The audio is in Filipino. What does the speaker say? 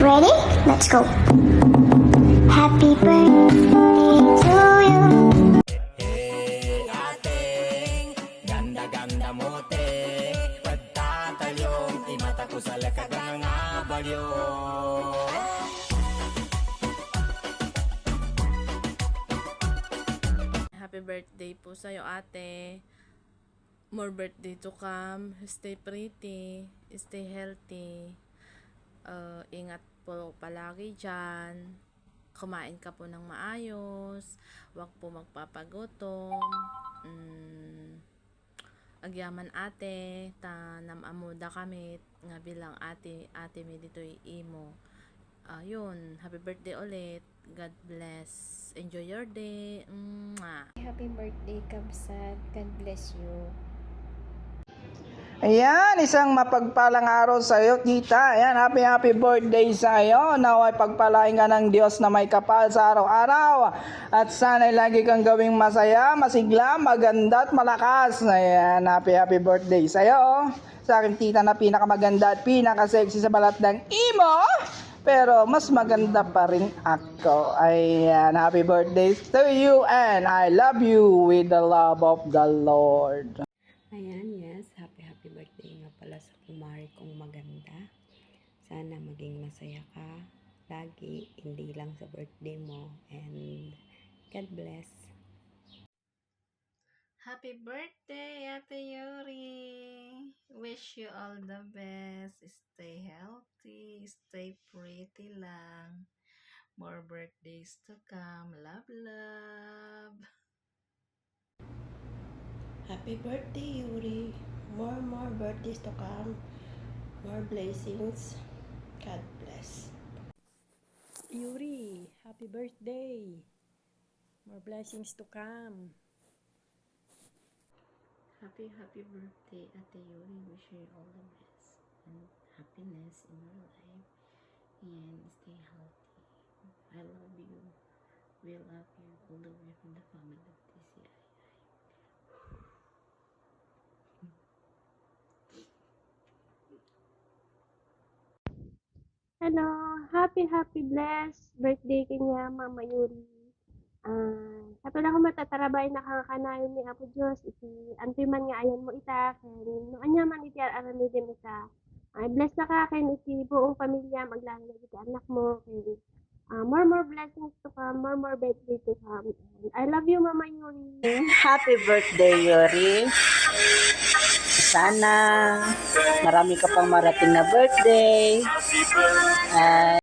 Ready? Let's go. Happy birthday to you. Hey, ating ganda-ganda mo, te. Pagtatalong, imata ko sa lakad ng abalyo. Happy birthday po sa'yo, ate. More birthday to come. Stay pretty. Stay healthy. Ingat po palagi dyan. Kumain ka po ng maayos. Huwag po magpapagutom. Agyaman ate. Namamuda kami. Nga bilang ate mi dito'y imo. Yun. Happy birthday ulit. God bless. Enjoy your day. Mwah. Happy birthday, Kabsat. God bless you. Ayan, isang mapagpalang araw sa iyo, tita. Ayan, happy birthday sa iyo. Naway pagpalain ka ng Diyos na may kapal sa araw-araw. At sana'y lagi kang gawing masaya, masigla, maganda at malakas. Ayan, happy birthday sa iyo. Sa akin, tita, na pinakamaganda at pinakasexy sa balat ng imo. Pero mas maganda pa rin ako. Ayan, happy birthday to you and I love you with the love of the Lord. Ayan, yes. Happy birthday nga pala sa kumari kong maganda. Sana maging masaya ka lagi, hindi lang sa birthday mo. And God bless. Happy birthday, Ate Yuri! Wish you all the best. Stay healthy, stay pretty lang. More birthdays to come. Love, love! Happy birthday, Yuri. More birthdays to come. More blessings. God bless. Yuri, happy birthday. More blessings to come. Happy birthday, Ate Yuri. Wish you all the best and happiness in your life. And stay healthy. I love you. We love you all the way from the family of TCI. Hello, happy blessed birthday kanya Mama Yuri. Sa pala ko matatarabay nakakanayon ni Apo Diyos, iti antoy man nga ayan mo ita, no anya man iti aramidim ita. Ay bless na ka ken iti buong pamilya, maglahi iti anak mo, ken more blessings to come, more birthday to come. And I love you Mama Yuri. Happy birthday, Yuri. Sana marami ka pang marating na birthday.